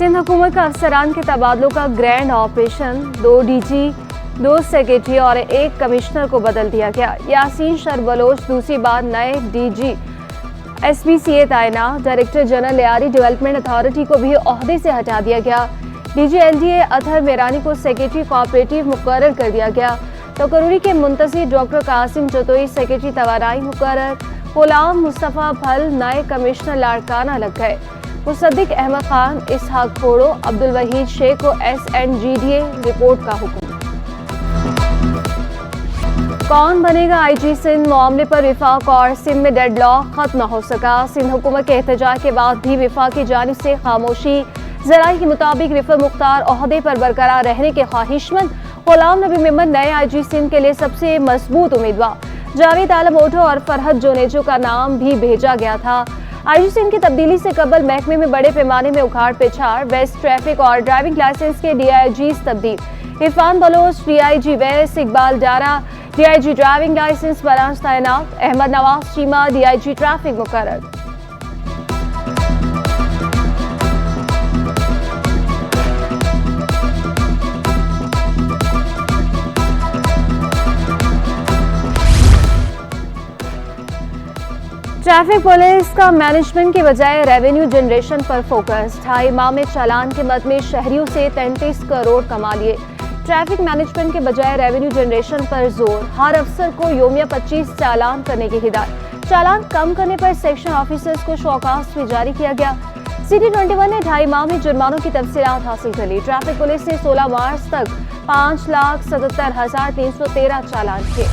सिंध हुकूमत का अफसरान के तबादलों का ग्रैंड ऑपरेशन, 2 डीजी, 2 सेक्रेटरी और 1 कमिश्नर को बदल दिया गया। यासीन शर बलोच दूसरी बार नए डीजी SBCA तैनात। Director general Lyari development authority को भी ओहदे से हटा दिया गया। डीजी LDA अतहर मेरानी को सेक्रेटरी कोऑपरेटिव मुकर्रर कर दिया गया। तो करूरी के मुंतजिर डॉक्टर कासिम जतोई सेक्रेटरी तवानाई मुकर्रर। गुलाम मुस्तफ़ा भल नए कमिश्नर लाड़काना लग गए। मुसद्दिक अहमद खान, इसहाक खोड़ो, अब्दुल वहीद शेख को SNGDA रिपोर्ट का हुक्म। कौन बनेगा IG सिंध मामले पर विफाक और सिंध में डेडलॉक खत्म न हो सका। सिंध हुकूमत के एहतजाज के बाद भी विफाक की जानिब से खामोशी। ज़राई के मुताबिक रिफत मुख्तार ओहदे पर बरकरार रहने के ख्वाहिशमंद। गुलाम नबी मेमन नए IG सिंध के लिए सबसे मजबूत उम्मीदवार। जावेद आलम ओढो और फरहत जोनेजो का नाम भी भेजा गया था। IG सिंध की तब्दीली से कबल महकमे में बड़े पैमाने में उखाड़ पिछाड़। वेस्ट ट्रैफिक और ड्राइविंग लाइसेंस के DIGs तब्दील। Irfan Baloch DIG west, Iqbal Dara DIG driving licence branch तैनात। अहमद नवाज चीमा DIG ट्रैफिक मुकर्रर। ट्रैफिक पुलिस का मैनेजमेंट के बजाय रेवेन्यू जनरेशन पर फोकस। 2.5 माह में चालान के मद में शहरियों से 33 करोड़ कमा लिए। ट्रैफिक मैनेजमेंट के बजाय रेवेन्यू जनरेशन पर जोर। हर अफसर को योमिया 25 चालान करने की हिदायत। चालान कम करने पर सेक्शन ऑफिसर्स को शौकास भी जारी किया गया। CT21 ने 2.5 माह में जुर्मानों की तफसीलात हासिल कर ली। ट्रैफिक पुलिस ने 16 मार्च तक 5,77,313 चालान किए।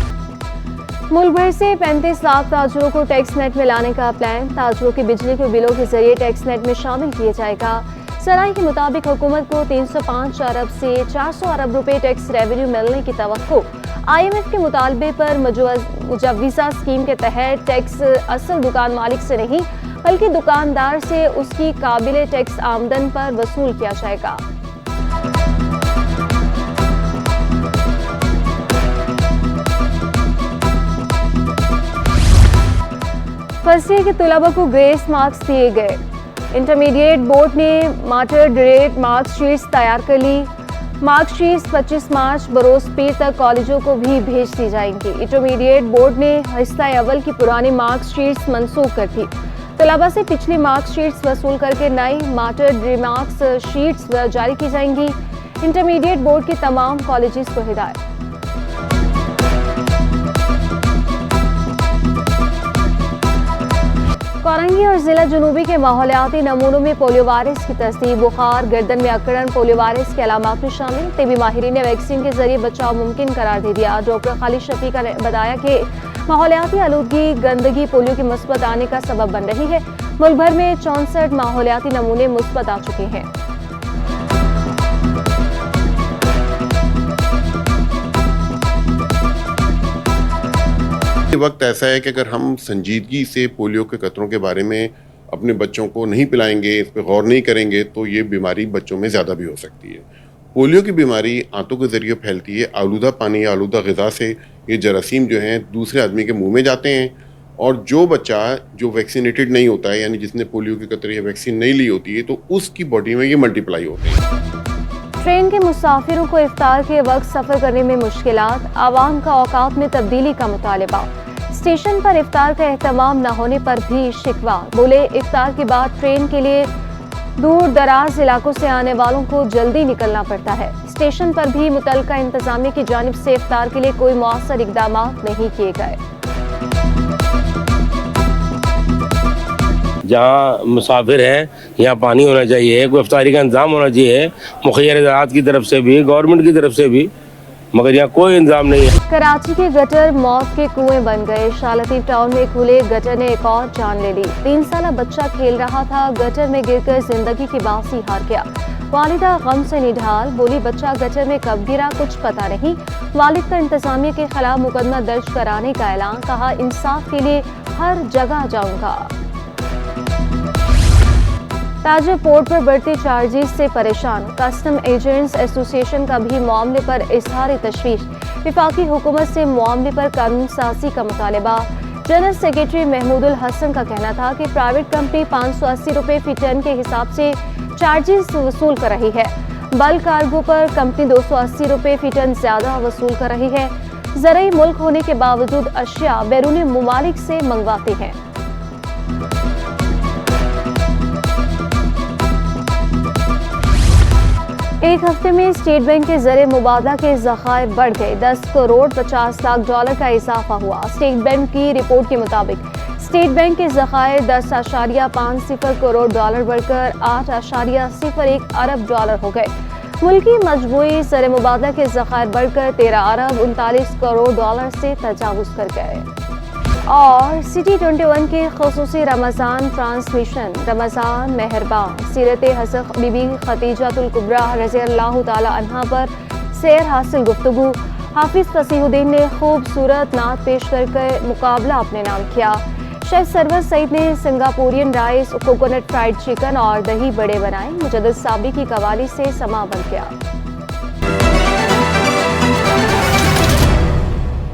मुल्क भर से 35 लाख ताजरों को टैक्स नेट में लाने का प्लान। ताजरों की बिजली के बिलों के जरिए टैक्स नेट में शामिल किया जाएगा। सराय के मुताबिक हुकूमत को 305 अरब से 400 अरब रुपए टैक्स रेवेन्यू मिलने की तवक्को। IMF के मुतालबे पर मुजव्विज़ा स्कीम के तहत टैक्स असल दुकान मालिक से नहीं बल्कि दुकानदार से उसकी काबिल टैक्स आमदन पर वसूल किया जाएगा। फर्स्ट ईयर के तलबा को ग्रेस मार्क्स दिए गए। इंटरमीडिएट बोर्ड ने मॉडरेट मार्कशीट्स तैयार कर ली। मार्कशीट्स 25 मार्च बरोज पीर तक कॉलेजों को भी भेज दी जाएंगी। इंटरमीडिएट बोर्ड ने हिस्सा अव्वल की पुरानी मार्कशीट्स मनसूख कर दी। तलबा से पिछली मार्कशीट्स वसूल करके नई मॉडरेट मार्क्स शीट्स जारी की जाएंगी। इंटरमीडिएट बोर्ड के तमाम कॉलेजेस को हिदायत। कोरंगी और जिला जुनूबी के माहौलियाती नमूनों में पोलियो वायरस की तस्दीक। बुखार, गर्दन में अकड़न पोलियो वायरस के अलामात में शामिल। तिबी माहिरीन ने वैक्सीन के जरिए बचाव मुमकिन करार दे दिया। डॉक्टर खालिद शफीका ने बताया कि माहौलियाती आलूदगी गंदगी पोलियो के मुस्बत आने का सबब बन रही है। मुल्क भर में 64 माहौलियाती नमूने मुस्बत आ चुके हैं। वक्त ऐसा है कि अगर हम संजीदगी से पोलियो के खतरों के बारे में अपने बच्चों को नहीं पिलाएंगे, इस पर गौर नहीं करेंगे तो ये बीमारी बच्चों में ज़्यादा भी हो सकती है। पोलियो की बीमारी आंतों के ज़रिए फैलती है। आलूदा पानी या आलूदा ग़िज़ा से ये जरासीम जो हैं दूसरे आदमी के मुंह में जाते हैं और जो बच्चा जो वैक्सीनेटेड नहीं होता है, यानी जिसने पोलियो के खतरे या वैक्सीन नहीं ली होती है, तो उसकी बॉडी में ये मल्टीप्लाई होते हैं। ट्रेन के मुसाफिरों को इफ्तार के वक्त सफ़र करने में मुश्किलात। आवाम का औकात में तब्दीली का मुतालबा। स्टेशन पर इफ्तार का एहतमाम न होने पर भी शिकवा। बोले इफ्तार के बाद ट्रेन के लिए दूर दराज इलाकों से आने वालों को जल्दी निकलना पड़ता है। स्टेशन पर भी मुतलका इंतजामिया की जानिब से इफ्तार के लिए कोई मौसर इकदाम नहीं किए गए। जहाँ मुसाफिर हैं यहाँ पानी होना चाहिए, कोई इफ्तारी का इंतजाम होना चाहिए मुखियर ज़राअत की तरफ से भी, गवर्नमेंट की तरफ से भी, मगर यहाँ कोई इंतजाम नहीं है। कराची के गटर मौत के कुएं बन गए। शालतीफ टाउन में खुले गटर ने एक और जान ले ली। 3 साला बच्चा खेल रहा था, गटर में गिरकर जिंदगी की बासी हार गया। वालिदा गम से निढाल। बोली बच्चा गटर में कब गिरा कुछ पता नहीं। वालिद का इंतजामिया के खिलाफ मुकदमा दर्ज कराने का ऐलान। कहा इंसाफ के लिए हर जगह जाऊंगा। ताजर पोर्ट पर बढ़ते चार्जेस से परेशान। कस्टम एजेंट्स एसोसिएशन का भी मामले पर इजहार तशवीश। वफाकी हुकूमत से मामले पर कानून साजी का मुतालबा। जनरल सेक्रेटरी महमूदुल हसन का कहना था कि प्राइवेट कंपनी 580 रुपये फी टन के हिसाब से चार्जेस वसूल कर रही है। बल्क कार्गो पर कंपनी 280 रुपये फी टन ज्यादा वसूल कर रही है। ज़राई मुल्क होने के बावजूद अशिया बैरूनी ममालिक से मंगवाते हैं। एक हफ्ते में स्टेट बैंक के ज़रिए मुबादला के ज़खायर बढ़ गए। 10 करोड़ 50 लाख डॉलर का इजाफा हुआ। स्टेट बैंक की रिपोर्ट के मुताबिक स्टेट बैंक के ज़खायर 10.50 करोड़ डॉलर बढ़कर 8.01 अरब डॉलर हो गए। मुल्की मजबूई ज़रिए मुबादला के ज़खायर बढ़कर 13 अरब 39 करोड़ डॉलर से तजावुज़ कर गए। और सिटी 21 के खुसूसी रमज़ान ट्रांसमिशन रमज़ान मेहरबान सीरत हज़रत बीबी खदीजतुल कुबरा रज़ियल्लाहु ताला अन्हा पर सैर हासिल गुफ्तगू। हाफिज़ फसीहुद्दीन ने खूबसूरत नात पेश करके मुकाबला अपने नाम किया। शेफ सरवर सईद ने Singaporean rice, coconut fried chicken और दही बड़े बनाए। मुजद्दिद साबरी की कवाली से समा बन गया।